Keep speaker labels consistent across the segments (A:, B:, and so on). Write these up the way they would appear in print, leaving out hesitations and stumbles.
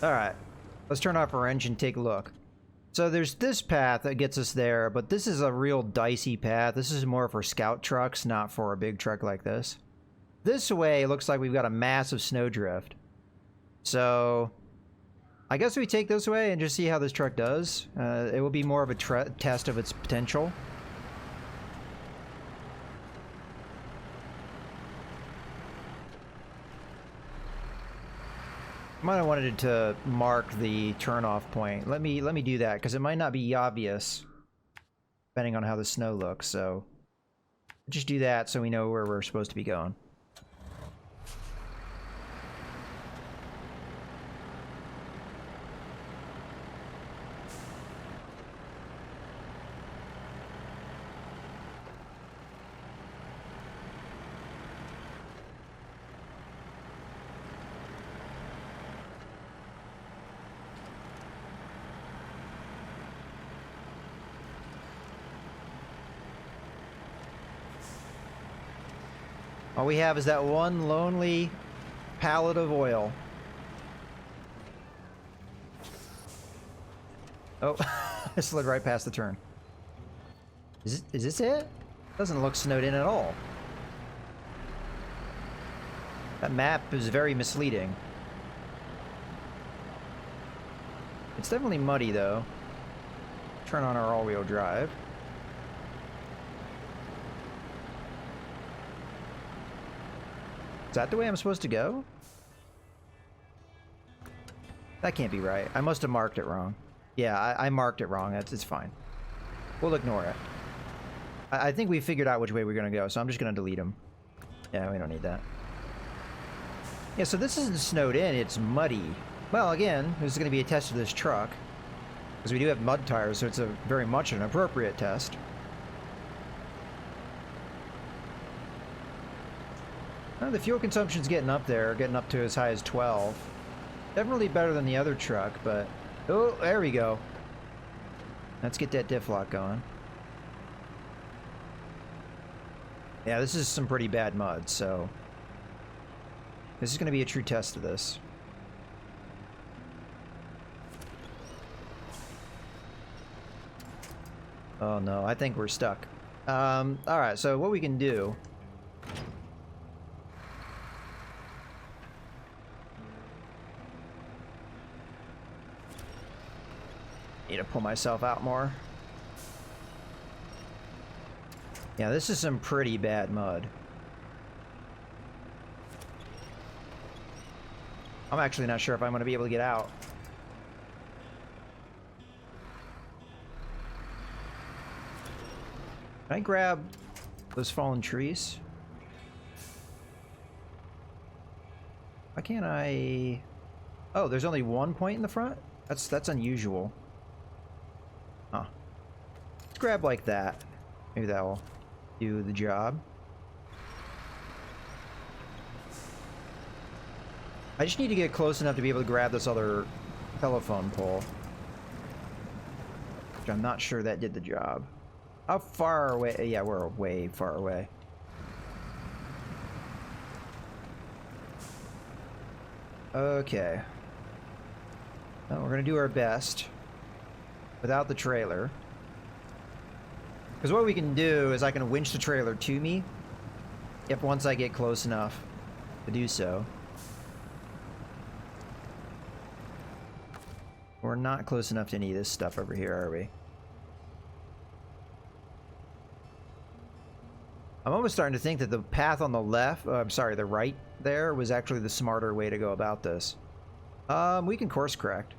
A: Alright. Let's turn off our engine and take a look. So there's this path that gets us there, but this is a real dicey path. This is more for scout trucks, not for a big truck like this. This way looks like we've got a massive snowdrift. So I guess we take this way and just see how this truck does. It will be more of a test of its potential. I might have wanted to mark the turn-off point. Let me do that, because it might not be obvious, depending on how the snow looks. So just do that so we know where we're supposed to be going. All we have is that one lonely pallet of oil. Oh, I slid right past the turn. Is this it? Doesn't look snowed in at all. That map is very misleading. It's definitely muddy though. Turn on our all-wheel drive. Is that the way I'm supposed to go? That can't be right. I must have marked it wrong. Yeah, I marked it wrong. It's fine. We'll ignore it. I think we figured out which way we're going to go, so I'm just going to delete them. Yeah, we don't need that. Yeah, so this isn't snowed in. It's muddy. Well, again, this is going to be a test of this truck. Because we do have mud tires, so it's a very much an appropriate test. The fuel consumption's getting up there, getting up to as high as 12. Definitely better than the other truck, but... Oh, there we go. Let's get that diff lock going. Yeah, this is some pretty bad mud, so... This is going to be a true test of this. Oh no, I think we're stuck. Alright, so what we can do... Need to pull myself out more. Yeah, this is some pretty bad mud. I'm actually not sure if I'm going to be able to get out. Can I grab those fallen trees? Why can't I... Oh, there's only one point in the front? That's unusual. Huh. Let's grab like that. Maybe that'll do the job. I just need to get close enough to be able to grab this other telephone pole. Which I'm not sure that did the job. How far away? Yeah, we're way far away. Okay. Well, we're gonna do our best without the trailer. Because what we can do is I can winch the trailer to me if once I get close enough to do so. We're not close enough to any of this stuff over here, are we? I'm almost starting to think that the path on the left, I'm sorry, the right there was actually the smarter way to go about this. We can course correct.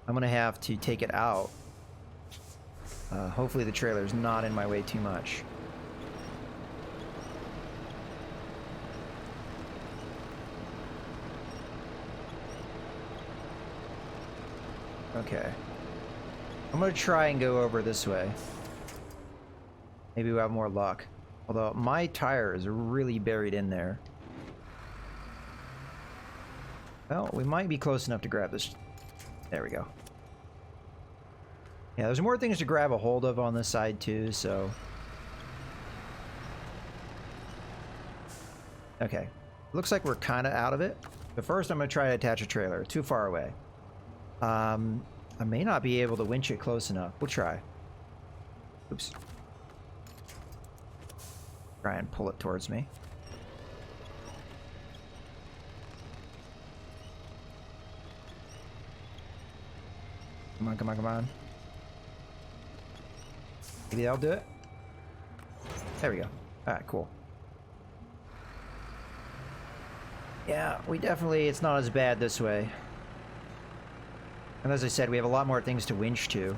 A: I'm gonna have to take it out. Hopefully the trailer's not in my way too much. Okay. I'm gonna try and go over this way. Maybe we'll have more luck. Although my tire is really buried in there. Well, we might be close enough to grab this. There we go. Yeah, there's more things to grab a hold of on this side too, so... Okay. Looks like we're kind of out of it. But first I'm going to try to attach a trailer. Too far away. I may not be able to winch it close enough. We'll try. Oops. Try and pull it towards me. Come on, come on, come on. Maybe that'll do it. There we go. Alright, cool. Yeah, we definitely, it's not as bad this way. And as I said, we have a lot more things to winch to.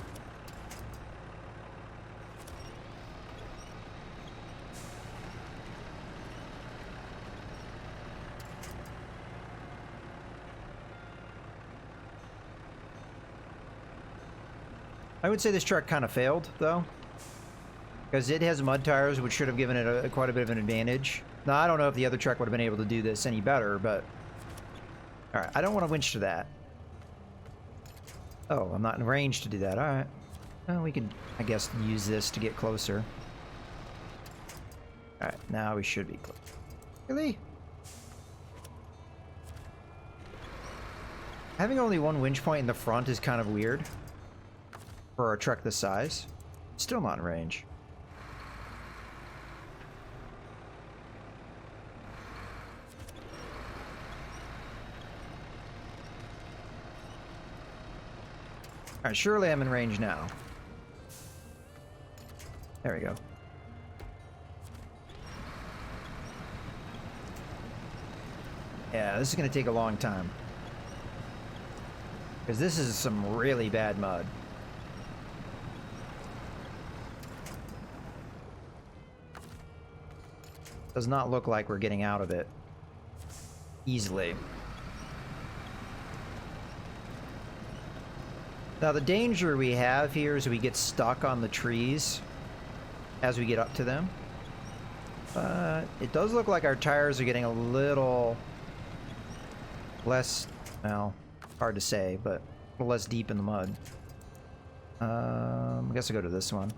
A: I would say this truck kind of failed, though. Because it has mud tires, which should have given it quite a bit of an advantage. Now, I don't know if the other truck would have been able to do this any better, but... Alright, I don't want to winch to that. Oh, I'm not in range to do that. Alright. Well, we can, I guess, use this to get closer. Alright, now we should be close. Really? Having only one winch point in the front is kind of weird. For a truck this size. Still not in range. Alright, surely I'm in range now. There we go. Yeah, this is going to take a long time. Because this is some really bad mud. Does not look like we're getting out of it easily. Now the danger we have here is we get stuck on the trees as we get up to them. It does look like our tires are getting a little less, well, hard to say, but a little less deep in the mud. I guess I'll go to this one.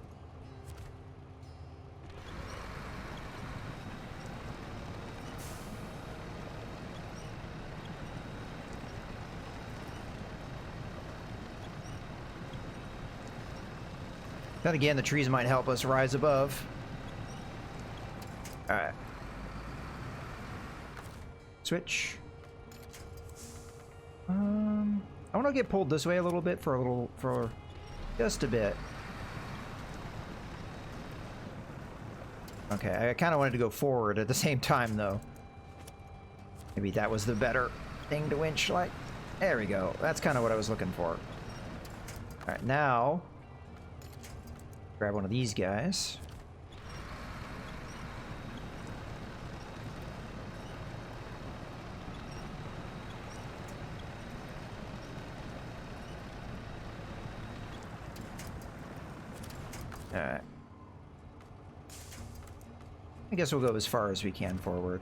A: Then again, the trees might help us rise above. Alright. Switch. I want to get pulled this way a little bit for just a bit. Okay, I kind of wanted to go forward at the same time, though. Maybe that was the better thing to winch, like. There we go. That's kind of what I was looking for. Alright, now... grab one of these guys. Alright. I guess we'll go as far as we can forward.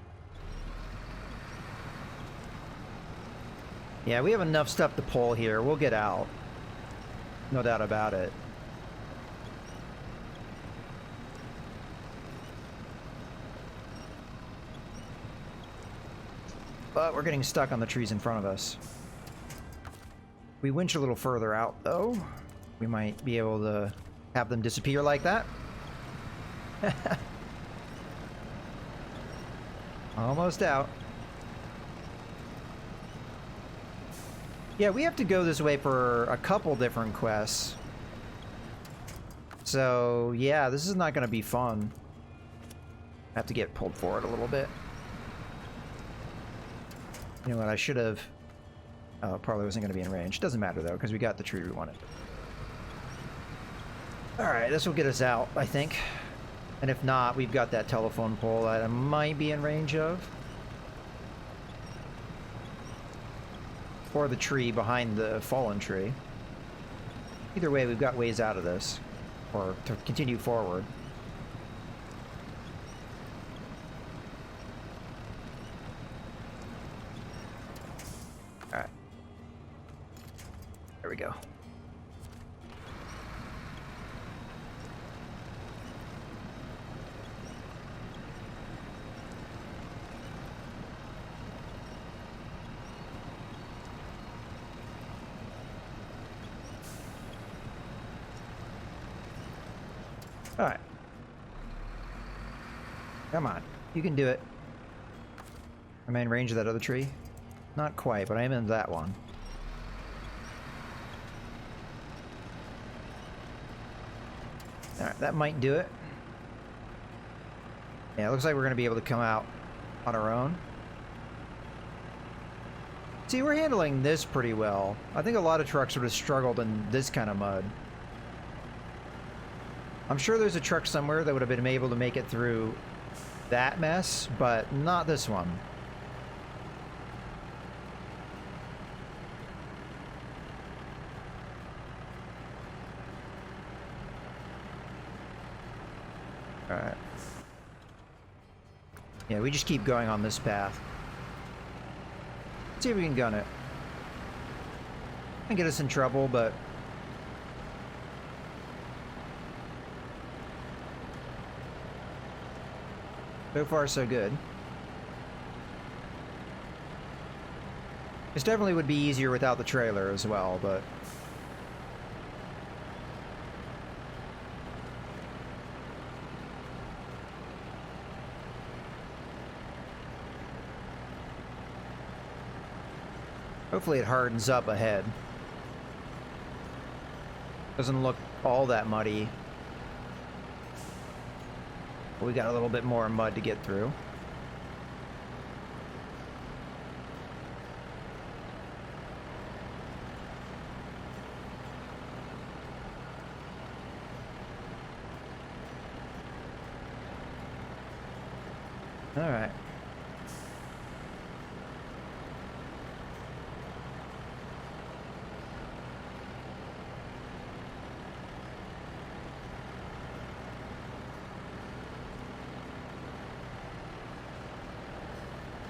A: Yeah, we have enough stuff to pull here. We'll get out. No doubt about it. But we're getting stuck on the trees in front of us. We winch a little further out, though. We might be able to have them disappear like that. Almost out. Yeah, we have to go this way for a couple different quests. So, yeah, this is not going to be fun. I have to get pulled forward a little bit. You know what, I should have... Oh, probably wasn't going to be in range. Doesn't matter, though, because we got the tree we wanted. Alright, this will get us out, I think. And if not, we've got that telephone pole that I might be in range of. Or the tree behind the fallen tree. Either way, we've got ways out of this. Or to continue forward. Alright. There we go. Alright. Come on. You can do it. Am I in range of that other tree? Not quite, but I am in that one. Alright, that might do it. Yeah, it looks like we're going to be able to come out on our own. See, we're handling this pretty well. I think a lot of trucks would have struggled in this kind of mud. I'm sure there's a truck somewhere that would have been able to make it through that mess, but not this one. Alright. Yeah, we just keep going on this path. Let's see if we can gun it. Can get us in trouble, but so far so good. This definitely would be easier without the trailer as well, but hopefully it hardens up ahead. Doesn't look all that muddy. We got a little bit more mud to get through. All right.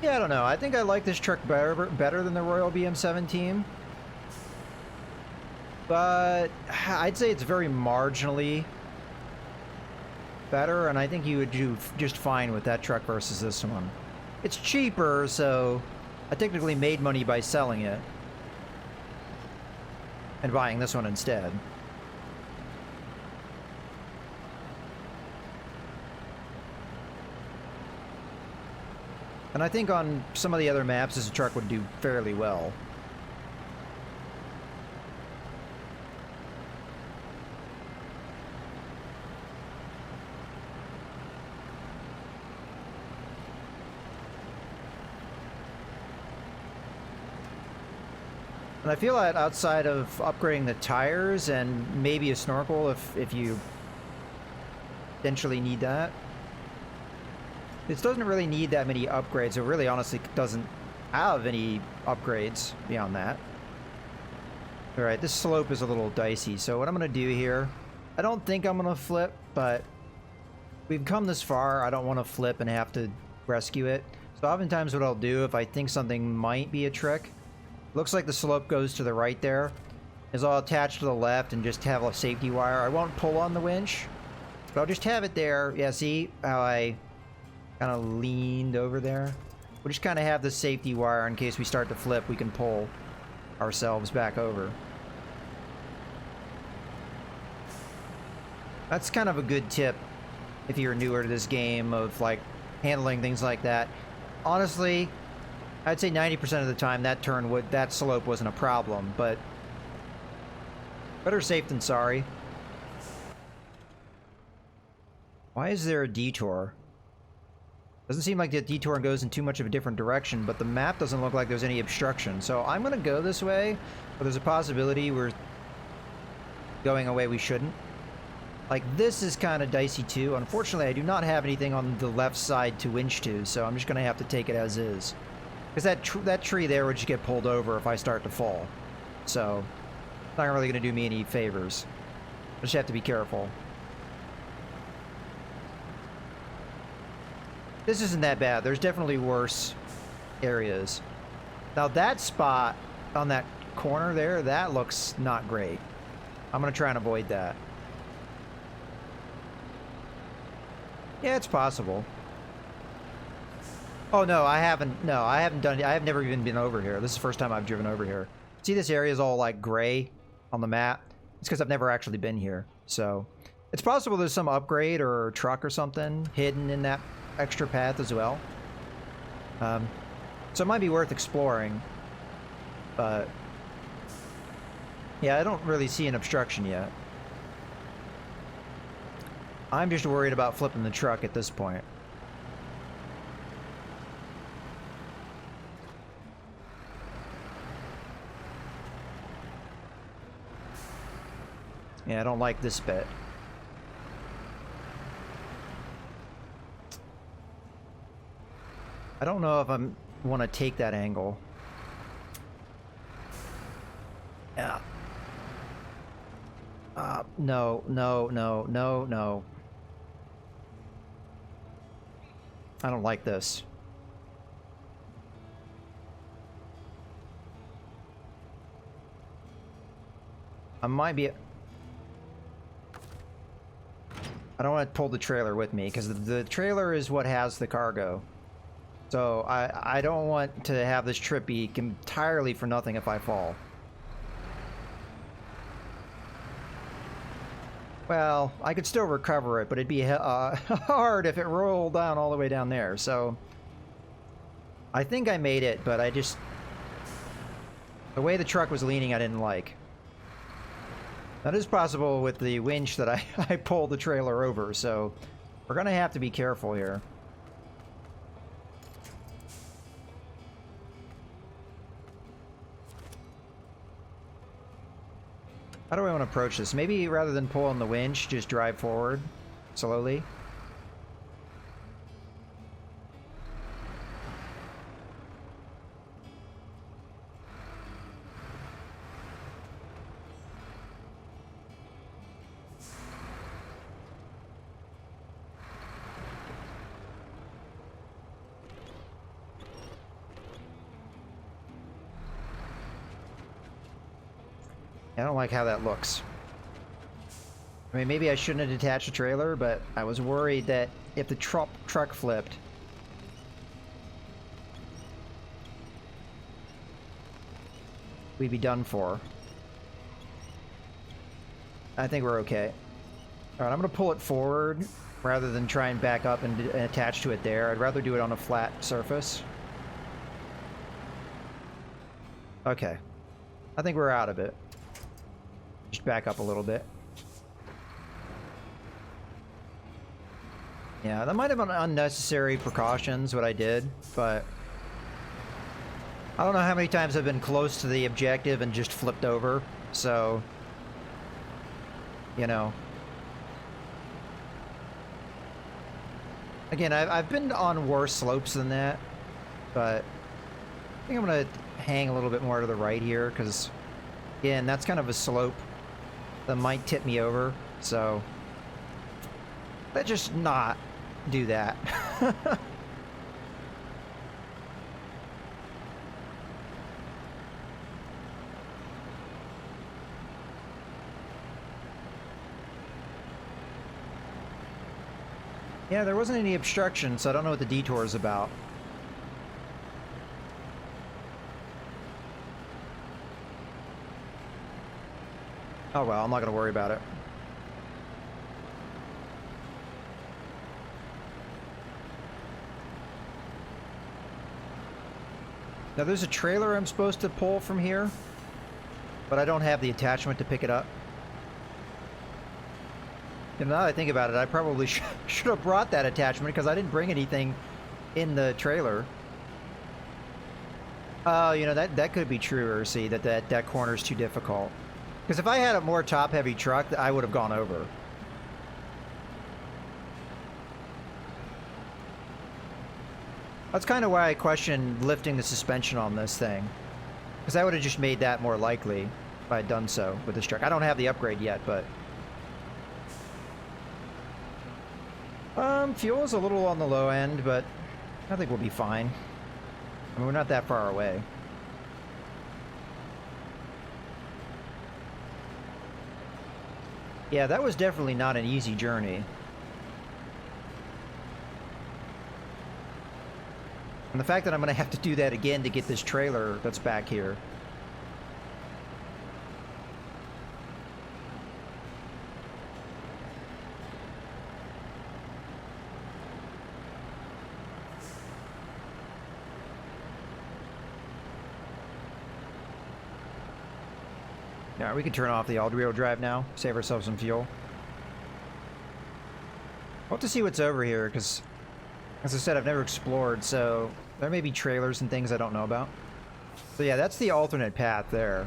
A: Yeah, I don't know. I think I like this truck better than the Royal BM17. But I'd say it's very marginally better, and I think you would do just fine with that truck versus this one. It's cheaper, so I technically made money by selling it and buying this one instead. And I think on some of the other maps, this truck would do fairly well. And I feel that outside of upgrading the tires and maybe a snorkel if you eventually need that. This doesn't really need that many upgrades. It really honestly doesn't have any upgrades beyond that. Alright, this slope is a little dicey, so what I'm going to do here, I don't think I'm going to flip, but we've come this far, I don't want to flip and have to rescue it. So oftentimes what I'll do if I think something might be a trick, looks like the slope goes to the right there, is I'll attach to the left and just have a safety wire. I won't pull on the winch, but I'll just have it there. Yeah, see how I kind of leaned over there? We'll just kind of have the safety wire in case we start to flip, we can pull ourselves back over. That's kind of a good tip if you're newer to this game of like handling things like that. Honestly, I'd say 90% of the time that slope wasn't a problem, but better safe than sorry. Why is there a detour? Doesn't seem like the detour goes in too much of a different direction, but the map doesn't look like there's any obstruction. So I'm going to go this way, but there's a possibility we're going a way we shouldn't. Like, this is kind of dicey too. Unfortunately, I do not have anything on the left side to winch to, so I'm just going to have to take it as is. Because that tree there would just get pulled over if I start to fall. So, it's not really going to do me any favors. I just have to be careful. This isn't that bad. There's definitely worse areas. Now that spot on that corner there, that looks not great. I'm going to try and avoid that. Yeah, it's possible. Oh no, I haven't done it. I have never even been over here. This is the first time I've driven over here. See, this area is all like gray on the map. It's because I've never actually been here. So It's possible there's some upgrade or truck or something hidden in that extra path as well. So it might be worth exploring. But yeah, I don't really see an obstruction yet. I'm just worried about flipping the truck at this point. Yeah, I don't like this bit. I don't know if I want to take that angle. Yeah. No, no, no, no, no. I don't like this. I might be... I don't want to pull the trailer with me, because the trailer is what has the cargo. So I don't want to have this trip be entirely for nothing if I fall. Well, I could still recover it, but it'd be hard if it rolled down all the way down there. So I think I made it, but I just... the way the truck was leaning, I didn't like. That is possible with the winch that I pulled the trailer over, so we're gonna have to be careful here. How do I want to approach this? Maybe rather than pull on the winch, just drive forward slowly. I don't like how that looks. I mean, maybe I shouldn't have detached the trailer, but I was worried that if the truck flipped, we'd be done for. I think we're okay. Alright, I'm going to pull it forward rather than try and back up and attach to it there. I'd rather do it on a flat surface. Okay. I think we're out of it. Just back up a little bit. Yeah, that might have been unnecessary precautions, what I did, but I don't know how many times I've been close to the objective and just flipped over, so, you know. Again, I've been on worse slopes than that, but I think I'm going to hang a little bit more to the right here, because, again, that's kind of a slope that might tip me over, so let's just not do that. Yeah, there wasn't any obstruction, so I don't know what the detour is about. Oh well, I'm not going to worry about it. Now there's a trailer I'm supposed to pull from here, but I don't have the attachment to pick it up. And now that I think about it, I probably should have brought that attachment because I didn't bring anything in the trailer. Oh, you know, that could be true, Ursi, that corner's too difficult. Because if I had a more top-heavy truck, I would have gone over. That's kind of why I questioned lifting the suspension on this thing. Because that would have just made that more likely if I had done so with this truck. I don't have the upgrade yet, but... fuel is a little on the low end, but I think we'll be fine. I mean, we're not that far away. Yeah, that was definitely not an easy journey. And the fact that I'm going to have to do that again to get this trailer that's back here. Yeah, we can turn off the all-wheel drive now. Save ourselves some fuel. I'll have to see what's over here, because, as I said, I've never explored, so there may be trailers and things I don't know about. So yeah, that's the alternate path there.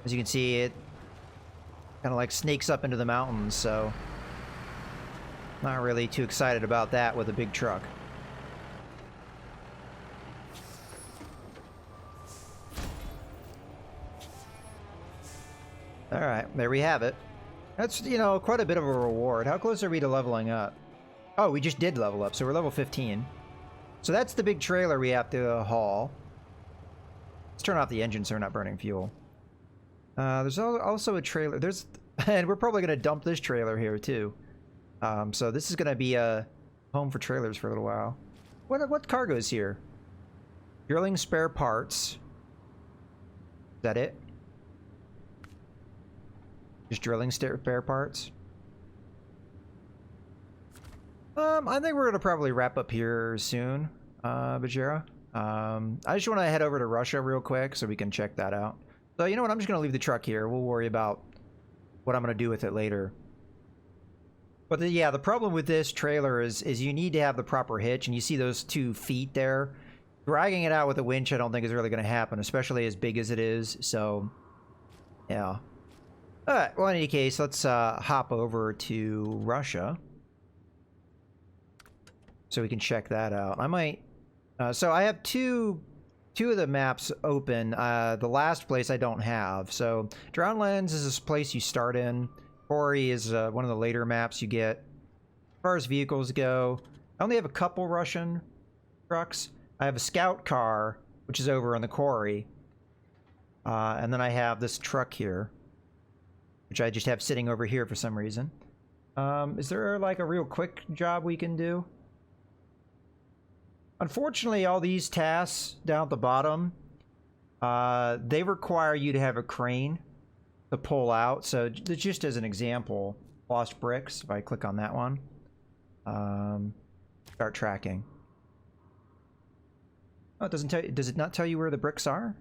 A: As you can see, it kind of like snakes up into the mountains, so not really too excited about that with a big truck. Alright, there we have it. That's, you know, quite a bit of a reward. How close are we to leveling up? Oh, we just did level up, so we're level 15. So that's the big trailer we have to haul. Let's turn off the engine so we're not burning fuel. There's also a trailer. And we're probably going to dump this trailer here too. So this is going to be a home for trailers for a little while. What cargo is here? Drilling spare parts. Is that it? Just drilling spare parts? I think we're going to probably wrap up here soon, Bajera. I just want to head over to Russia real quick so we can check that out. So, you know what? I'm just going to leave the truck here. We'll worry about what I'm going to do with it later. But yeah, the problem with this trailer is you need to have the proper hitch, and you see those 2 feet there. Dragging it out with a winch I don't think is really going to happen, especially as big as it is. So, yeah. Alright, well, in any case, let's hop over to Russia. So we can check that out. I might... so I have two of the maps open. The last place I don't have. So Drownlands is this place you start in. Quarry is one of the later maps you get. As far as vehicles go, I only have a couple Russian trucks. I have a scout car, which is over on the quarry. And then I have this truck here, which I just have sitting over here for some reason. Is there like a real quick job we can do? Unfortunately, all these tasks down at the bottom, they require you to have a crane to pull out. So just as an example, lost bricks, if I click on that one, start tracking. Oh, it doesn't tell you, does it not tell you where the bricks are?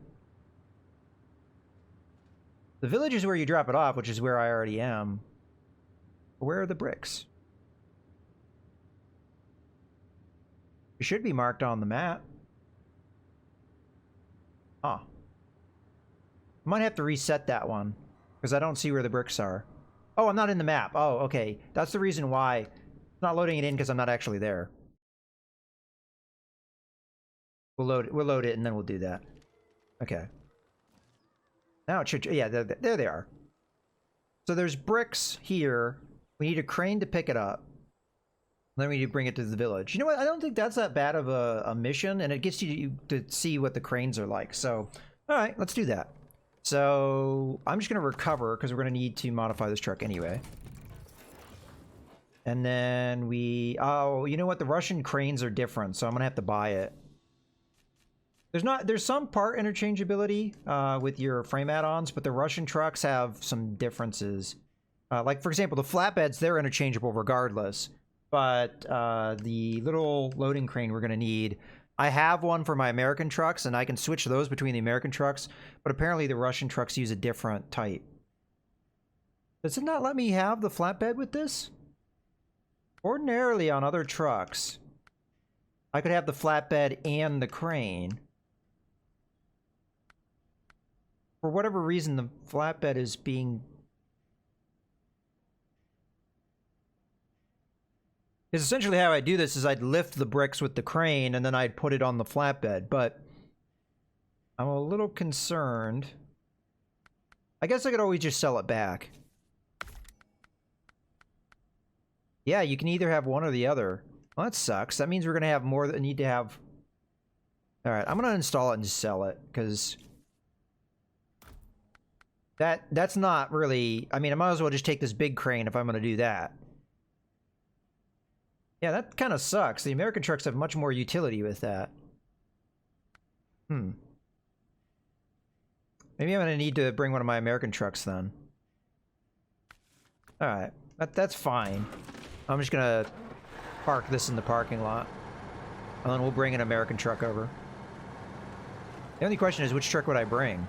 A: The village is where you drop it off, which is where I already am. Where are the bricks? It should be marked on the map. Ah. I might have to reset that one, because I don't see where the bricks are. Oh, I'm not in the map. Oh, okay. That's the reason why it's not loading it in, because I'm not actually there. We'll load it, and then we'll do that. Okay. Now it should... Yeah, there they are. So there's bricks here. We need a crane to pick it up. Then we need to bring it to the village. You know what? I don't think that's that bad of a mission, and it gets you to see what the cranes are like. So, all right, let's do that. So I'm just going to recover, because we're going to need to modify this truck anyway. And then we... Oh, you know what? The Russian cranes are different, so I'm going to have to buy it. There's some part interchangeability with your frame add-ons, but the Russian trucks have some differences. Like, for example, the flatbeds, they're interchangeable regardless. But the little loading crane we're going to need, I have one for my American trucks, and I can switch those between the American trucks, but apparently the Russian trucks use a different type. Does it not let me have the flatbed with this? Ordinarily on other trucks, I could have the flatbed and the crane. For whatever reason, the flatbed is being... Because essentially how I do this is I'd lift the bricks with the crane and then I'd put it on the flatbed, but I'm a little concerned. I guess I could always just sell it back. Yeah, you can either have one or the other. Well, that sucks. That means we're going to have more that need to have... Alright, I'm going to install it and just sell it, because... That's not really... I mean, I might as well just take this big crane if I'm going to do that. Yeah, that kind of sucks. The American trucks have much more utility with that. Maybe I'm going to need to bring one of my American trucks then. Alright, that's fine. I'm just going to park this in the parking lot. And then we'll bring an American truck over. The only question is, which truck would I bring?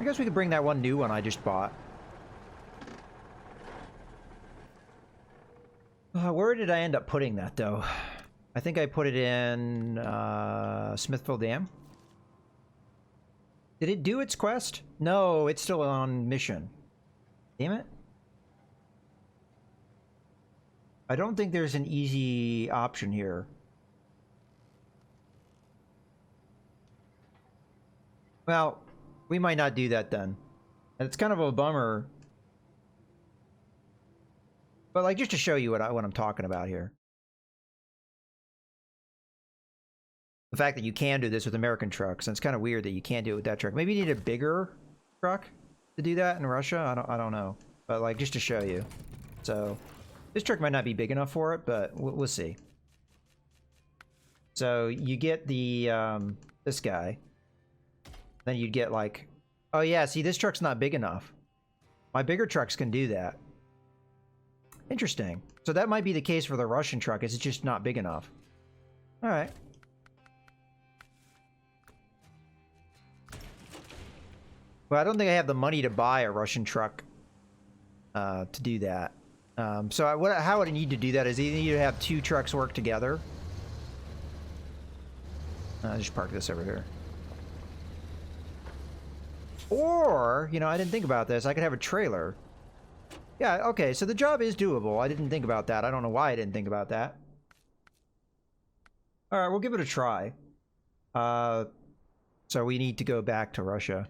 A: I guess we could bring that one new one I just bought. Where did I end up putting that, though? I think I put it in Smithville Dam. Did it do its quest? No, it's still on mission. Damn it. I don't think there's an easy option here. Well, we might not do that then. And it's kind of a bummer. But like, just to show you what I'm talking about here. The fact that you can do this with American trucks, and it's kind of weird that you can't do it with that truck. Maybe you need a bigger truck to do that in Russia. I don't know. But like, just to show you. So this truck might not be big enough for it, but we'll see. So you get the this guy. Then you'd get like, oh yeah, see, this truck's not big enough. My bigger trucks can do that. Interesting. So that might be the case for the Russian truck, is it's just not big enough. All right. Well, I don't think I have the money to buy a Russian truck to do that. So how would I need to do that is you need to have two trucks work together. I'll just park this over here. Or, you know, I didn't think about this. I could have a trailer. Yeah, okay, so the job is doable. I didn't think about that. I don't know why I didn't think about that. Alright, we'll give it a try. So we need to go back to Russia.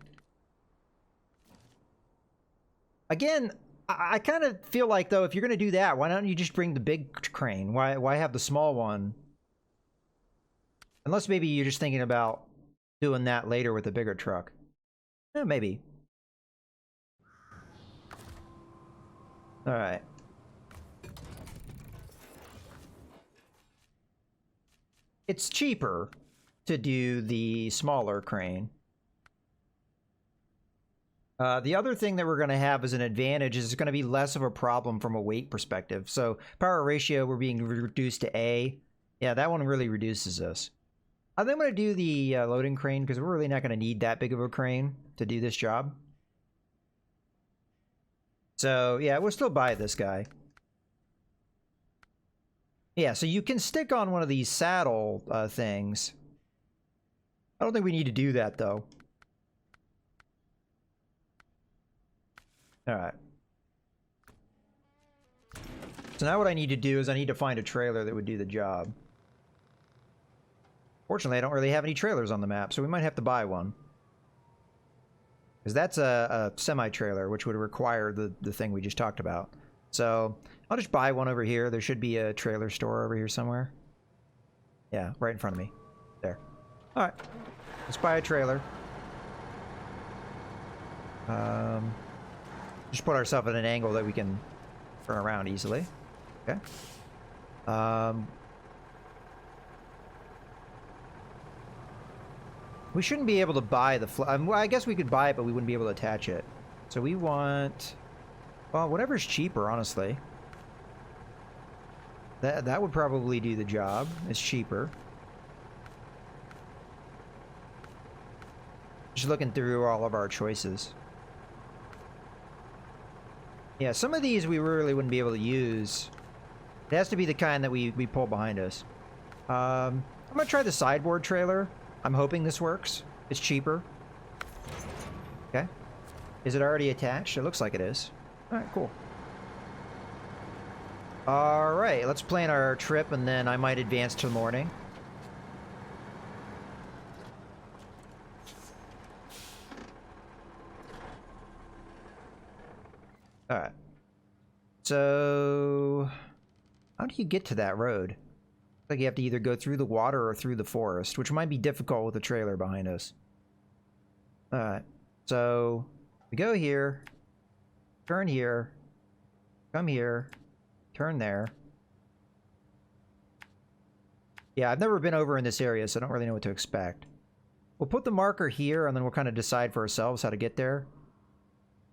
A: Again, I kind of feel like, though, if you're going to do that, why don't you just bring the big crane? Why have the small one? Unless maybe you're just thinking about doing that later with a bigger truck. Yeah, maybe. Alright. It's cheaper to do the smaller crane. The other thing that we're going to have as an advantage is it's going to be less of a problem from a weight perspective. So power ratio, we're being reduced to A. Yeah, that one really reduces us. I think I'm going to do the loading crane because we're really not going to need that big of a crane to do this job. So yeah, we'll still buy this guy. Yeah, so you can stick on one of these saddle things. I don't think we need to do that though. Alright. So now what I need to do is I need to find a trailer that would do the job. Fortunately, I don't really have any trailers on the map, so we might have to buy one. Because that's a semi-trailer, which would require the thing we just talked about. So I'll just buy one over here. There should be a trailer store over here somewhere. Yeah, right in front of me. There. Alright. Let's buy a trailer. Just put ourselves at an angle that we can turn around easily. Okay. We shouldn't be able to buy the well, I guess we could buy it, but we wouldn't be able to attach it. So we want, well, whatever's cheaper, honestly. That would probably do the job. It's cheaper. Just looking through all of our choices. Yeah, some of these we really wouldn't be able to use. It has to be the kind that we pull behind us. I'm gonna try the sideboard trailer. I'm hoping this works. It's cheaper. Okay. Is it already attached? It looks like it is. Alright, cool. Alright, let's plan our trip and then I might advance to the morning. Alright. So how do you get to that road? Like you have to either go through the water or through the forest, which might be difficult with a trailer behind us. Alright, so we go here, turn here, come here, turn there. Yeah, I've never been over in this area, so I don't really know what to expect. We'll put the marker here, and then we'll kind of decide for ourselves how to get there.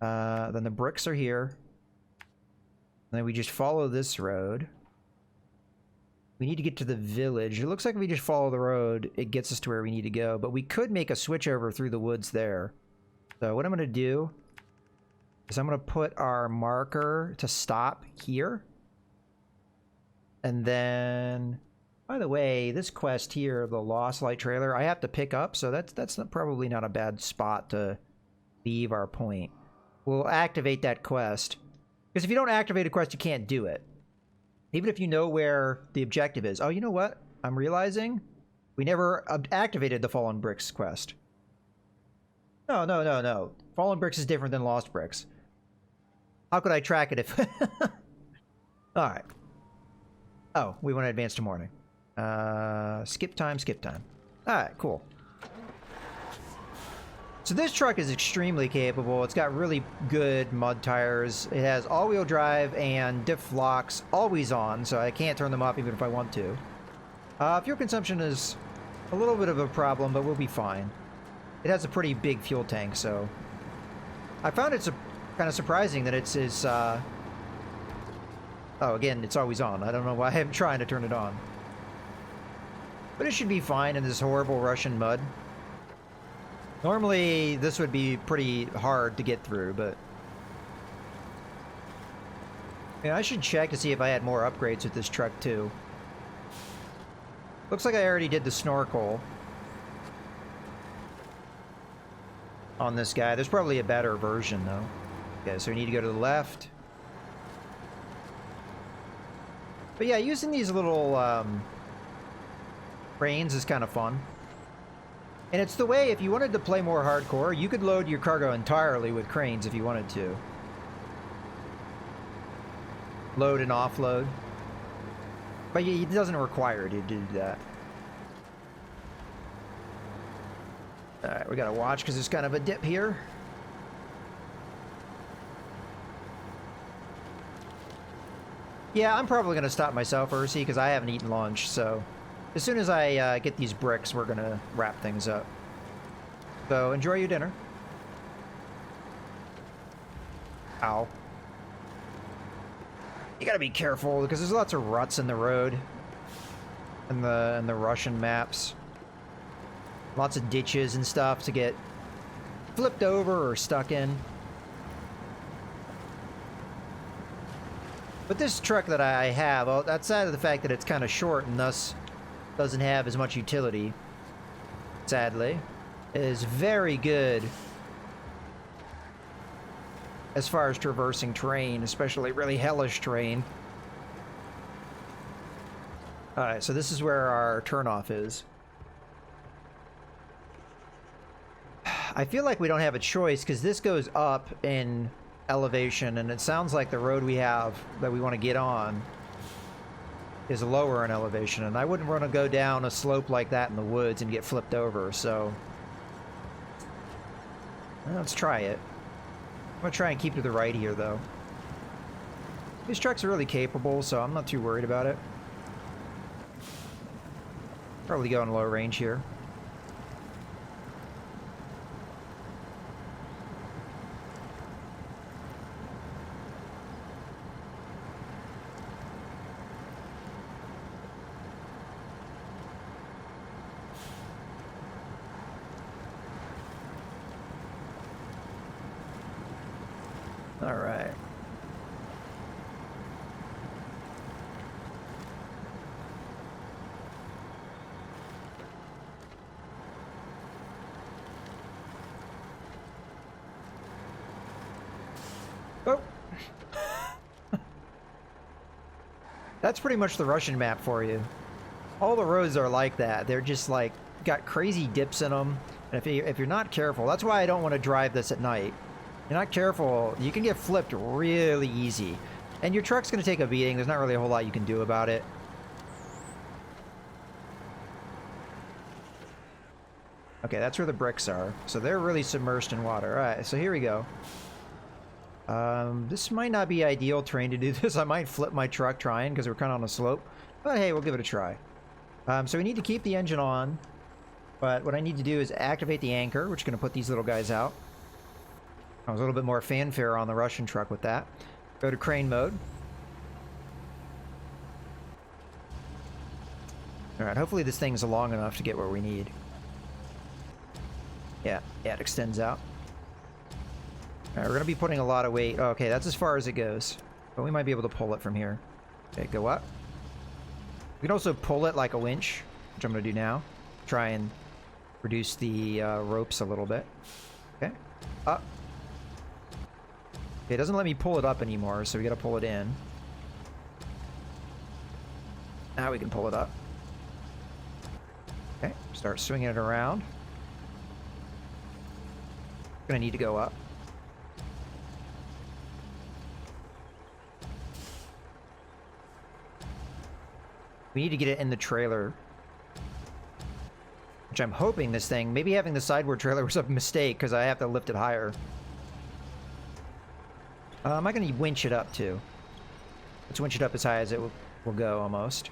A: Then the bricks are here. And then we just follow this road. We need to get to the village. It looks like if we just follow the road, it gets us to where we need to go. But we could make a switch over through the woods there. So what I'm going to do is I'm going to put our marker to stop here. And then, by the way, this quest here, the Lost Light Trailer, I have to pick up, so that's probably not a bad spot to leave our point. We'll activate that quest. Because if you don't activate a quest, you can't do it. Even if you know where the objective is. Oh, you know what? I'm realizing we never activated the Fallen Bricks quest. No, no, no, no. Fallen Bricks is different than Lost Bricks. How could I track it if... Alright. Oh, we want to advance to morning. Skip time, skip time. Alright, cool. So this truck is extremely capable. It's got really good mud tires. It has all-wheel drive and diff locks always on, so I can't turn them off even if I want to. Fuel consumption is a little bit of a problem, but we'll be fine. It has a pretty big fuel tank, so... I found it's kind of surprising that it's... Oh, again, it's always on. I don't know why I'm trying to turn it on. But it should be fine in this horrible Russian mud. Normally, this would be pretty hard to get through, but... Yeah, I should check to see if I had more upgrades with this truck, too. Looks like I already did the snorkel on this guy. There's probably a better version, though. Okay, so we need to go to the left. But yeah, using these little cranes is kind of fun. And it's the way, if you wanted to play more hardcore, you could load your cargo entirely with cranes if you wanted to. Load and offload. But it doesn't require you to do that. Alright, we gotta watch because there's kind of a dip here. Yeah, I'm probably going to stop myself, Ursi, because I haven't eaten lunch, so... As soon as I get these bricks, we're going to wrap things up. So, enjoy your dinner. Ow. You gotta be careful, because there's lots of ruts in the road. In the Russian maps. Lots of ditches and stuff to get flipped over or stuck in. But this truck that I have, outside of the fact that it's kind of short and thus doesn't have as much utility, sadly, is very good as far as traversing terrain, especially really hellish terrain. Alright, so this is where our turnoff is. I feel like we don't have a choice because this goes up in elevation, and it sounds like the road we have that we want to get on is lower in elevation, and I wouldn't want to go down a slope like that in the woods and get flipped over, so let's try it. I'm gonna try and keep to the right here, though. These trucks are really capable, so I'm not too worried about it. Probably go in low range here. All right. Oh. That's pretty much the Russian map for you. All the roads are like that. They're just like got crazy dips in them. And if you're not careful, that's why I don't want to drive this at night. You're not careful, you can get flipped really easy. And your truck's going to take a beating. There's not really a whole lot you can do about it. Okay, that's where the bricks are. So they're really submerged in water. Alright, so here we go. This might not be ideal terrain to do this. I might flip my truck trying because we're kind of on a slope. But hey, we'll give it a try. So we need to keep the engine on. But what I need to do is activate the anchor, which is going to put these little guys out. I was a little bit more fanfare on the Russian truck with that. Go to crane mode. Alright, hopefully this thing's long enough to get where we need. Yeah, it extends out. Alright, we're gonna be putting a lot of weight. Okay, that's as far as it goes. But we might be able to pull it from here. Okay, go up. We can also pull it like a winch, which I'm gonna do now. Try and reduce the ropes a little bit. Okay, up. Okay, it doesn't let me pull it up anymore, so we gotta pull it in. Now we can pull it up. Okay, start swinging it around. Gonna need to go up. We need to get it in the trailer. Which I'm hoping this thing... Maybe having the sideboard trailer was a mistake, because I have to lift it higher. Am I going to winch it up, too? Let's winch it up as high as it will go, almost.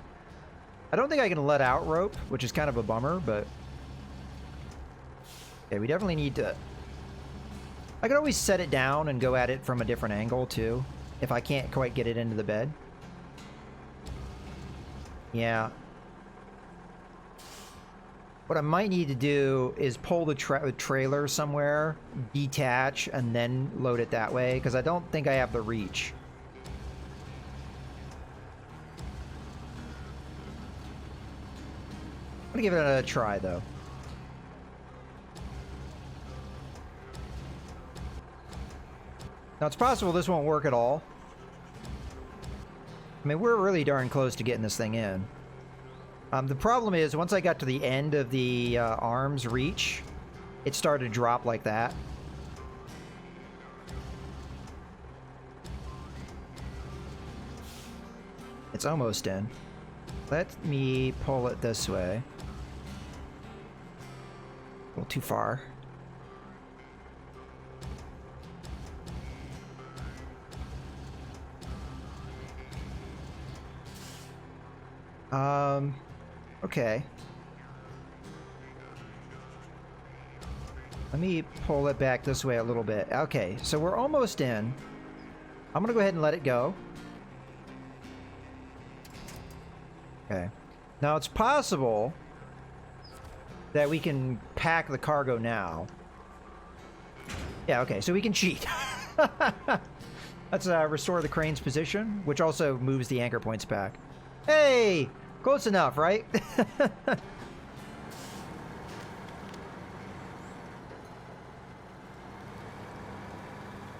A: I don't think I can let out rope, which is kind of a bummer, but... Okay, we definitely need to... I could always set it down and go at it from a different angle, too, if I can't quite get it into the bed. Yeah. What I might need to do is pull the trailer somewhere, detach, and then load it that way, because I don't think I have the reach. I'm gonna give it a try, though. Now, it's possible this won't work at all. I mean, we're really darn close to getting this thing in. The problem is, once I got to the end of the arm's reach, it started to drop like that. It's almost in. Let me pull it this way. A little too far. Okay. Let me pull it back this way a little bit. Okay, so we're almost in. I'm gonna go ahead and let it go. Okay. Now it's possible that we can pack the cargo now. Yeah, okay, so we can cheat. Let's restore the crane's position, which also moves the anchor points back. Hey! Close enough, right?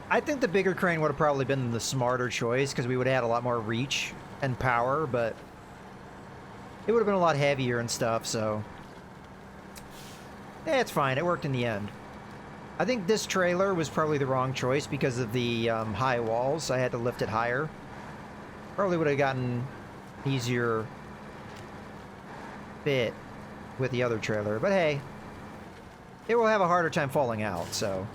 A: I think the bigger crane would have probably been the smarter choice, because we would have had a lot more reach and power, but it would have been a lot heavier and stuff, so... Yeah, it's fine. It worked in the end. I think this trailer was probably the wrong choice because of the high walls. I had to lift it higher. Probably would have gotten easier fit with the other trailer, but hey, it will have a harder time falling out, so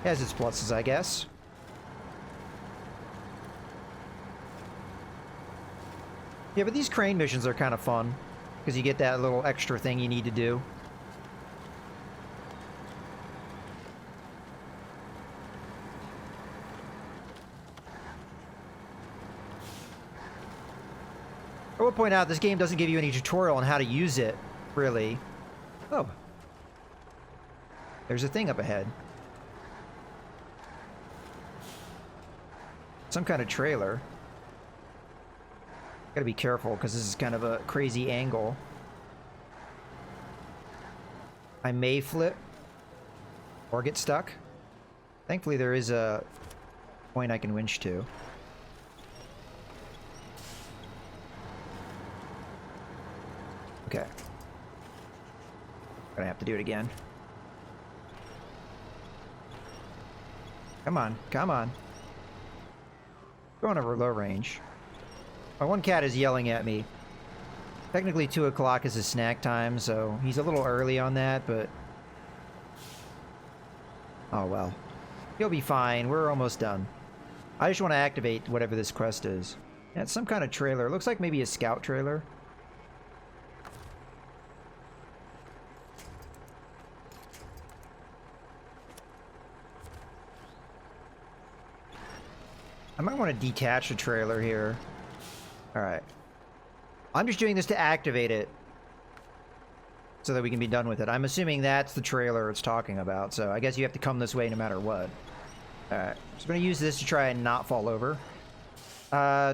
A: it has its pluses, I guess. Yeah, but these crane missions are kind of fun because you get that little extra thing you need to do. I will point out, this game doesn't give you any tutorial on how to use it, really. Oh. There's a thing up ahead. Some kind of trailer. Gotta be careful, because this is kind of a crazy angle. I may flip. Or get stuck. Thankfully, there is a point I can winch to. Okay. Gonna have to do it again. Come on, come on. Going over low range. My one cat is yelling at me. Technically 2 o'clock is his snack time, so he's a little early on that, but... Oh well. He'll be fine, we're almost done. I just want to activate whatever this quest is. Yeah, it's some kind of trailer. It looks like maybe a scout trailer. I might want to detach the trailer here. Alright. I'm just doing this to activate it. so that we can be done with it. I'm assuming that's the trailer it's talking about, so I guess you have to come this way no matter what. Alright, so I'm going to use this to try and not fall over.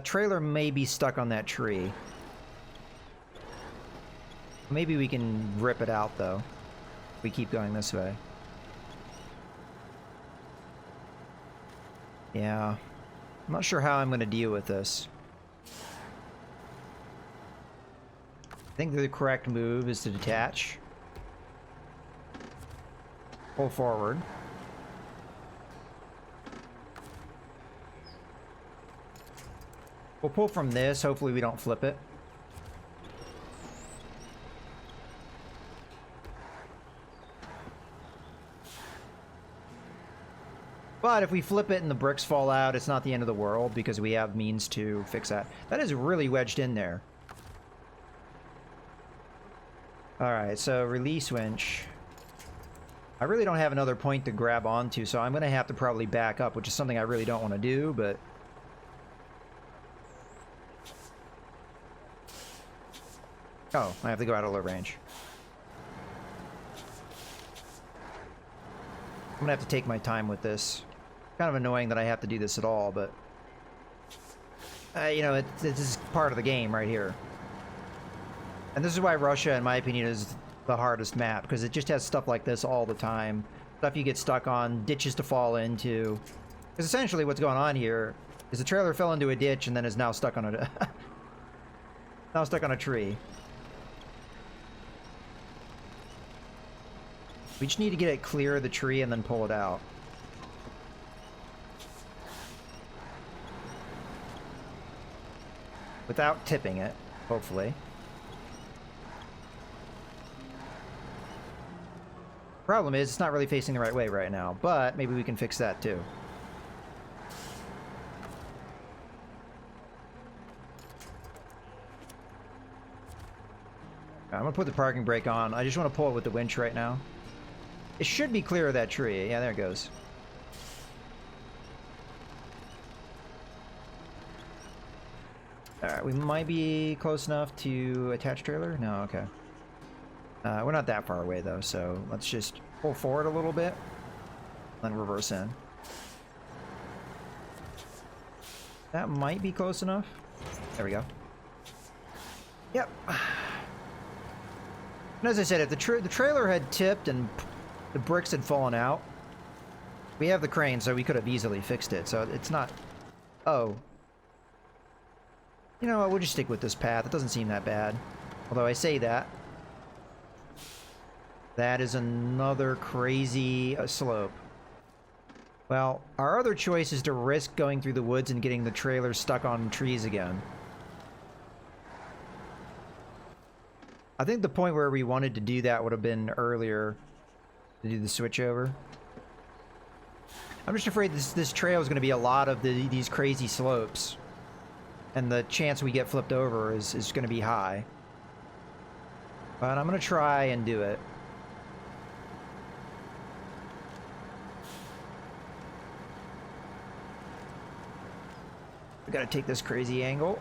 A: Trailer may be stuck on that tree. Maybe we can rip it out, though. If we keep going this way. Yeah. I'm not sure how I'm going to deal with this. I think the correct move is to detach. Pull forward. We'll pull from this. Hopefully we don't flip it. But if we flip it and the bricks fall out, it's not the end of the world because we have means to fix that. That is really wedged in there. Alright, so release winch. I really don't have another point to grab onto, so I'm going to have to probably back up, which is something I really don't want to do, but... Oh, I have to go out of low range. I'm going to have to take my time with this. Kind of annoying that I have to do this at all, but... you know, this is part of the game right here. And this is why Russia, in my opinion, is the hardest map, because it just has stuff like this all the time. Stuff you get stuck on, ditches to fall into. Because essentially what's going on here is the trailer fell into a ditch and then is now stuck on a... now stuck on a tree. We just need to get it clear of the tree and then pull it out. Without tipping it, hopefully. Problem is, it's not really facing the right way right now, but maybe we can fix that too. I'm gonna put the parking brake on. I just want to pull it with the winch right now. It should be clear of that tree. Yeah, there it goes. Alright, we might be close enough to attach trailer? No, okay. We're not that far away though, so let's just pull forward a little bit, then reverse in. That might be close enough. There we go. Yep. And as I said, if the trailer had tipped and the bricks had fallen out, we have the crane, so we could have easily fixed it. So it's not... Oh. You know what, we'll just stick with this path. It doesn't seem that bad. Although I say that. That is another crazy slope. Well, our other choice is to risk going through the woods and getting the trailer stuck on trees again. I think the point where we wanted to do that would have been earlier to do the switch over. I'm just afraid this trail is going to be a lot of these crazy slopes. And the chance we get flipped over is going to be high. But I'm going to try and do it. We got to take this crazy angle.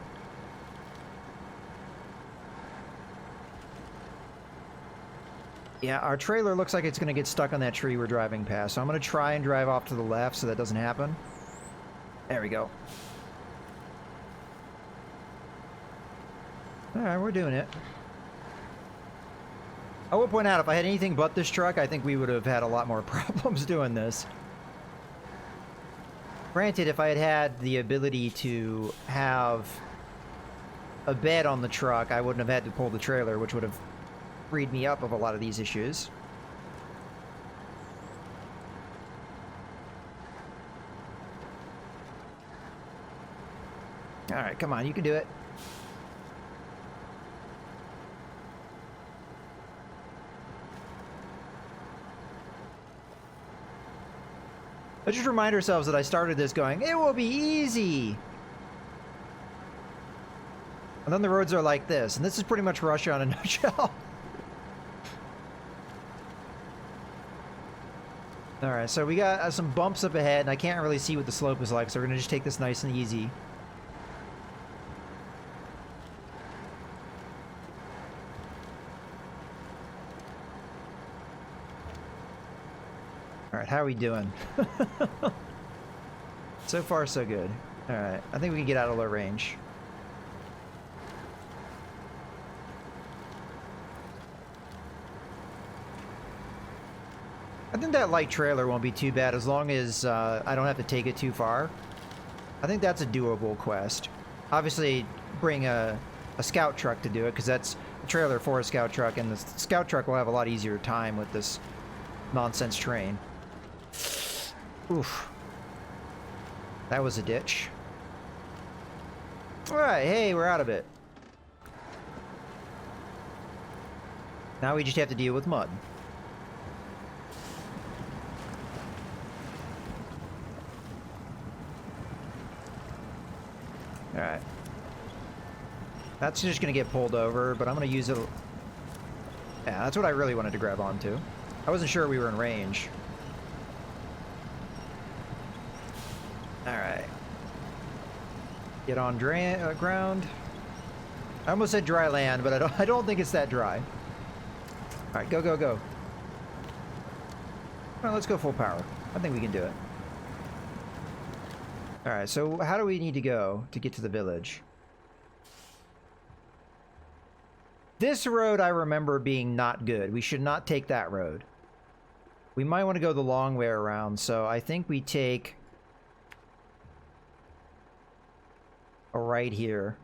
A: Yeah, our trailer looks like it's going to get stuck on that tree we're driving past. So I'm going to try and drive off to the left so that doesn't happen. There we go. Alright, we're doing it. I will point out, if I had anything but this truck, I think we would have had a lot more problems doing this. Granted, if I had had the ability to have a bed on the truck, I wouldn't have had to pull the trailer, which would have freed me up of a lot of these issues. Alright, come on, you can do it. Let's just remind ourselves that I started this going, it will be easy! And then the roads are like this, and this is pretty much Russia in a nutshell. Alright, so we got some bumps up ahead, and I can't really see what the slope is like, so we're going to just take this nice and easy. Alright, how are we doing? So far, so good. Alright, I think we can get out of low range. I think that light trailer won't be too bad as long as I don't have to take it too far. I think that's a doable quest. Obviously, bring a scout truck to do it, because that's a trailer for a scout truck, and the scout truck will have a lot easier time with this nonsense train. Oof. That was a ditch. Alright, hey, we're out of it. Now we just have to deal with mud. Alright. That's just gonna get pulled over, but I'm gonna use it. Yeah, that's what I really wanted to grab onto. I wasn't sure we were in range. Alright. Get on ground. I almost said dry land, but I don't think it's that dry. Alright, go, go, go. Well, let's go full power. I think we can do it. Alright, so how do we need to go to get to the village? This road I remember being not good. We should not take that road. We might want to go the long way around, so I think we take a right here.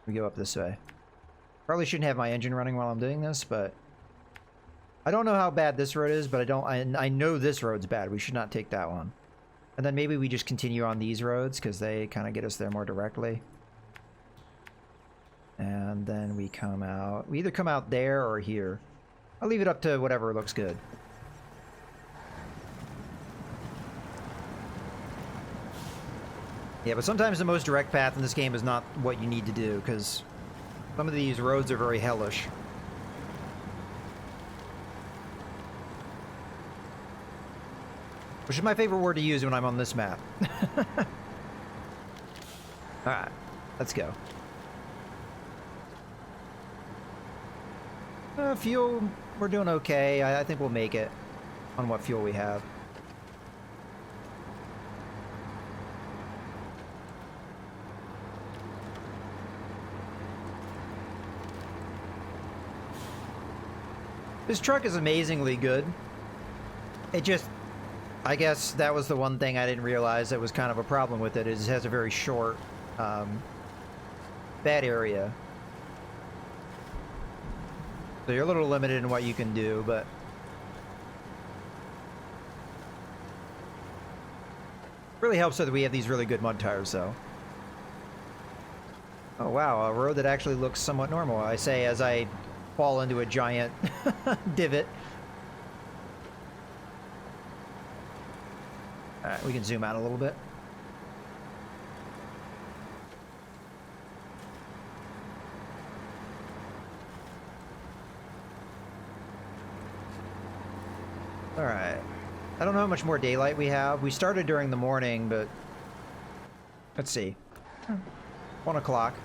A: We go up this way. Probably shouldn't have my engine running while I'm doing this, but I don't know how bad this road is, but I know this road's bad. We should not take that one. And then maybe we just continue on these roads, because they kind of get us there more directly. And then we come out. We either come out there or here. I'll leave it up to whatever looks good. Yeah, but sometimes the most direct path in this game is not what you need to do, because some of these roads are very hellish. Which is my favorite word to use when I'm on this map. Alright, let's go. Fuel, we're doing okay. I think we'll make it on what fuel we have. This truck is amazingly good. It just, I guess that was the one thing I didn't realize that was kind of a problem with it, is it has a very short bed area. So you're a little limited in what you can do, but really helps that we have these really good mud tires, though. Oh wow, a road that actually looks somewhat normal, I say as I fall into a giant divot. Alright, we can zoom out a little bit. Alright. I don't know how much more daylight we have. We started during the morning, but let's see. 1 o'clock.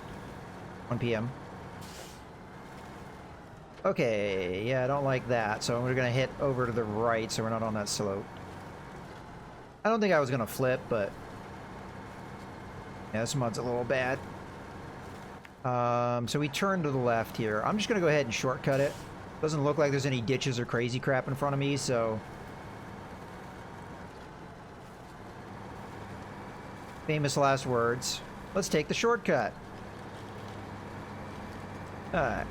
A: 1 p.m. Okay, yeah, I don't like that, so we're gonna hit over to the right so we're not on that slope. I don't think I was gonna flip, but yeah, this mud's a little bad. So we turn to the left here. I'm just gonna go ahead and shortcut it. Doesn't look like there's any ditches or crazy crap in front of me, so famous last words. Let's take the shortcut. Alright.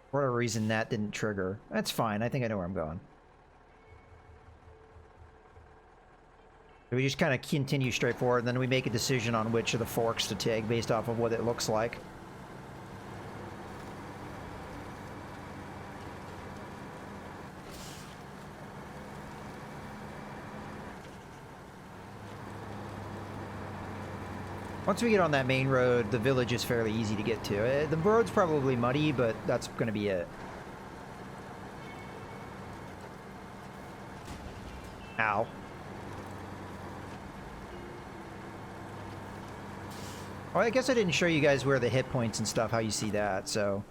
A: For whatever reason that didn't trigger. That's fine, I think I know where I'm going. We just kind of continue straight forward, and then we make a decision on which of the forks to take based off of what it looks like. Once we get on that main road, the village is fairly easy to get to. The road's probably muddy, but that's going to be it. Ow. Oh, I guess I didn't show you guys where the hit points and stuff, how you see that, so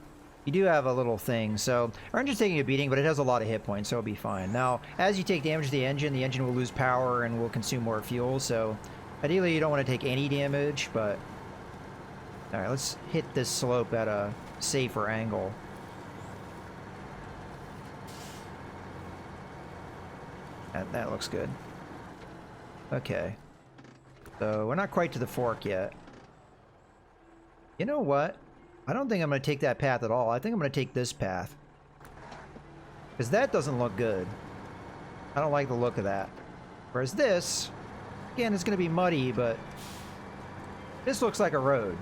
A: you do have a little thing. So our engine's taking a beating, but it has a lot of hit points, so it'll be fine. Now, as you take damage to the engine will lose power and will consume more fuel. So ideally, you don't want to take any damage, but all right, let's hit this slope at a safer angle. That looks good. Okay. So we're not quite to the fork yet. You know what? I don't think I'm going to take that path at all. I think I'm going to take this path. Because that doesn't look good. I don't like the look of that. Whereas this, again, it's going to be muddy, but this looks like a road.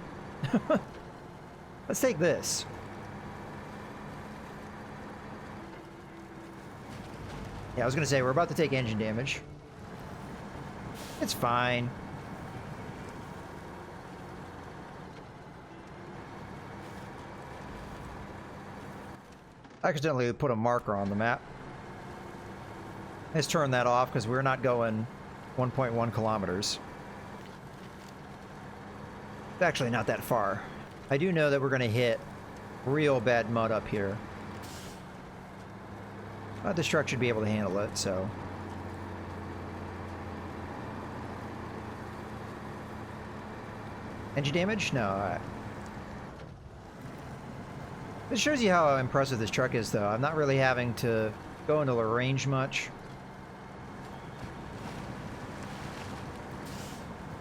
A: Let's take this. Yeah, I was going to say, we're about to take engine damage. It's fine. I accidentally put a marker on the map. Let's turn that off because we're not going 1.1 kilometers. It's actually not that far. I do know that we're going to hit real bad mud up here. But this truck should be able to handle it, so... Engine damage? No, alright. This shows you how impressive this truck is, though. I'm not really having to go into the range much.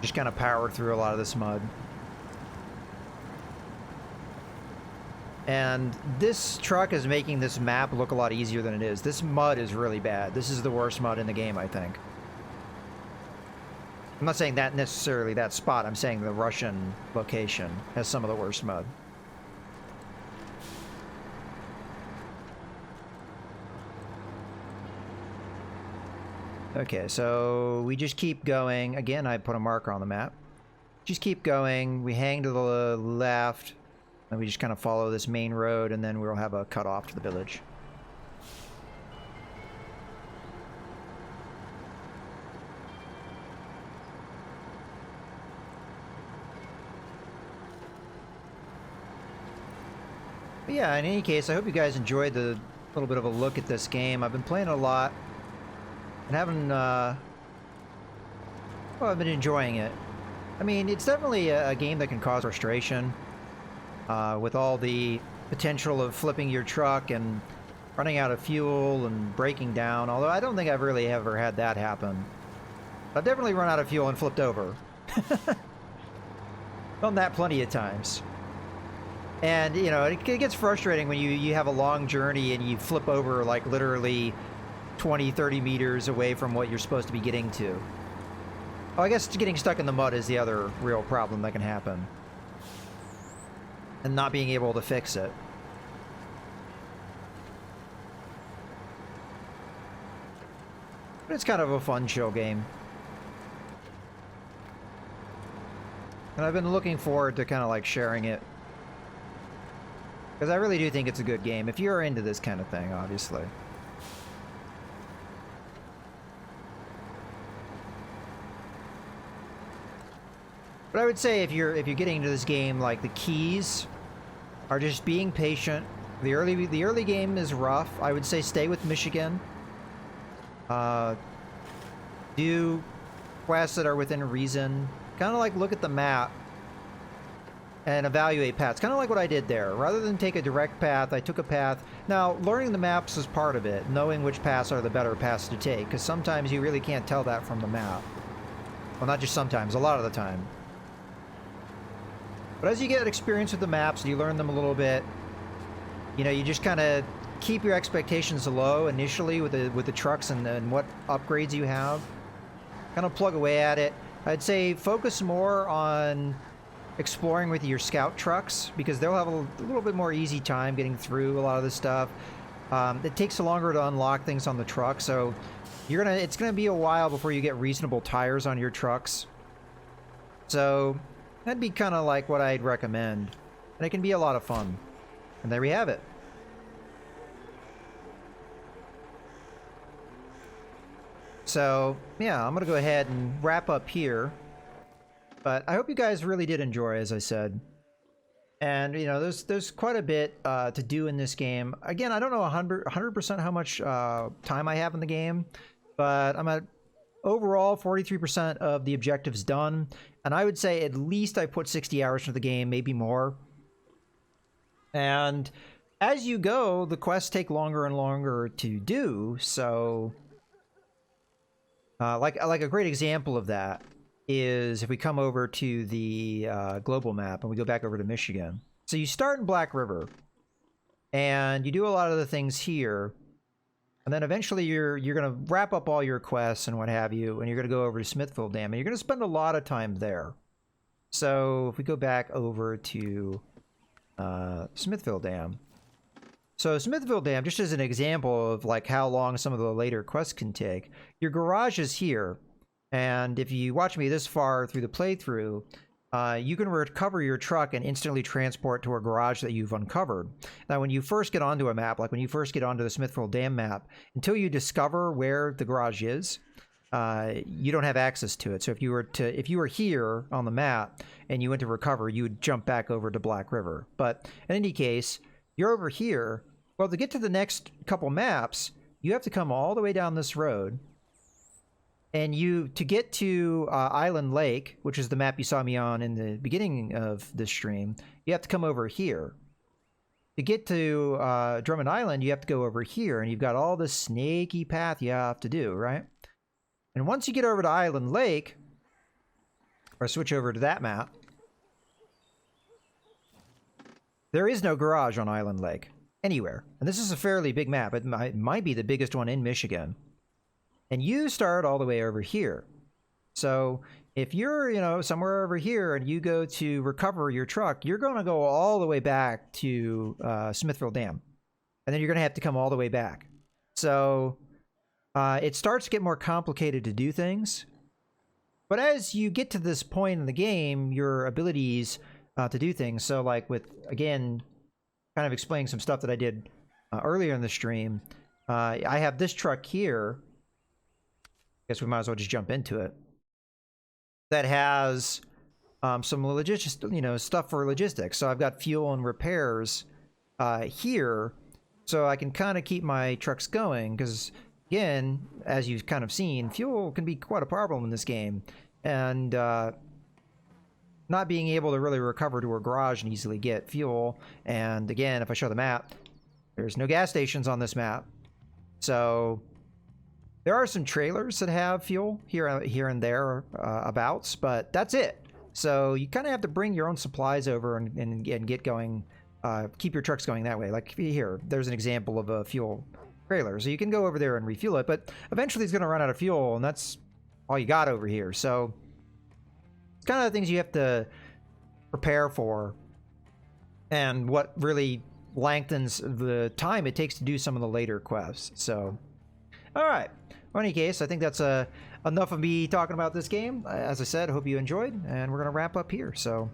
A: Just kind of power through a lot of this mud. And this truck is making this map look a lot easier than it is. This mud is really bad. This is the worst mud in the game, I think. I'm not saying that necessarily that spot. I'm saying the Russian location has some of the worst mud. Okay, so we just keep going. Again, I put a marker on the map. Just keep going. We hang to the left. And we just kind of follow this main road, and then we'll have a cutoff to the village. But yeah, in any case, I hope you guys enjoyed the little bit of a look at this game. I've been playing a lot, and having, well, I've been enjoying it. I mean, it's definitely a game that can cause frustration. With all the potential of flipping your truck and running out of fuel and breaking down, although I don't think I've really ever had that happen. I've definitely run out of fuel and flipped over. Done that plenty of times. And, you know, it gets frustrating when you have a long journey and you flip over like literally 20, 30 meters away from what you're supposed to be getting to. Oh, I guess getting stuck in the mud is the other real problem that can happen. And not being able to fix it. But it's kind of a fun, chill game. And I've been looking forward to kind of like sharing it. Because I really do think it's a good game, if you're into this kind of thing, obviously. But I would say if you're getting into this game, like the keys are just being patient. The early game is rough. I would say stay with Michigan. Do quests that are within reason. Kind of like look at the map and evaluate paths. Kind of like what I did there. Rather than take a direct path, I took a path. Now, learning the maps is part of it. Knowing which paths are the better paths to take. Because sometimes you really can't tell that from the map. Well, not just sometimes. A lot of the time. But as you get experience with the maps, you learn them a little bit. You know, you just kind of keep your expectations low initially with the trucks and what upgrades you have. Kind of plug away at it. I'd say focus more on exploring with your scout trucks because they'll have a little bit more easy time getting through a lot of this stuff. It takes longer to unlock things on the truck, so it's gonna be a while before you get reasonable tires on your trucks. So that'd be kind of like what I'd recommend. And it can be a lot of fun. And there we have it. So, yeah, I'm going to go ahead and wrap up here. But I hope you guys really did enjoy, as I said. And you know, there's quite a bit to do in this game. Again, I don't know 100% how much time I have in the game, but I'm at overall 43% of the objectives done, and I would say at least I put 60 hours into the game, maybe more. And as you go, the quests take longer and longer to do. So, like a great example of that is if we come over to the global map and we go back over to Michigan. So you start in Black River, and you do a lot of the things here, and then eventually you're going to wrap up all your quests and what have you, and you're going to go over to Smithville Dam, and you're going to spend a lot of time there. So if we go back over to Smithville Dam. So Smithville Dam, just as an example of like how long some of the later quests can take, your garage is here. And if you watch me this far through the playthrough, you can recover your truck and instantly transport to a garage that you've uncovered. Now, when you first get onto a map, like when you first get onto the Smithville Dam map, until you discover where the garage is, you don't have access to it. So if you were here on the map and you went to recover, you would jump back over to Black River. But in any case, you're over here. Well, to get to the next couple maps, you have to come all the way down this road. And to get to Island Lake, which is the map you saw me on in the beginning of this stream, you have to come over here. To get to Drummond Island, you have to go over here, and you've got all this snaky path you have to do, right? And once you get over to Island Lake, or switch over to that map, there is no garage on Island Lake anywhere. And this is a fairly big map. It might be the biggest one in Michigan. And you start all the way over here. So if you're, you know, somewhere over here and you go to recover your truck, you're going to go all the way back to Smithville Dam. And then you're going to have to come all the way back. So it starts to get more complicated to do things. But as you get to this point in the game, your abilities to do things. So like with, again, kind of explaining some stuff that I did earlier in the stream. I have this truck here. Guess we might as well just jump into it. That has some logistics, you know, stuff for logistics. So I've got fuel and repairs here, so I can kind of keep my trucks going. Because again, as you've kind of seen, fuel can be quite a problem in this game, and not being able to really recover to a garage and easily get fuel. And again, if I show the map, there's no gas stations on this map, so. There are some trailers that have fuel here and there abouts, but that's it. So you kind of have to bring your own supplies over and get going, keep your trucks going that way. Like here, there's an example of a fuel trailer. So you can go over there and refuel it, but eventually it's going to run out of fuel, and that's all you got over here. So it's kind of the things you have to prepare for, and what really lengthens the time it takes to do some of the later quests. So, all right. Well, in any case, I think that's enough of me talking about this game. As I said, I hope you enjoyed, and we're going to wrap up here. So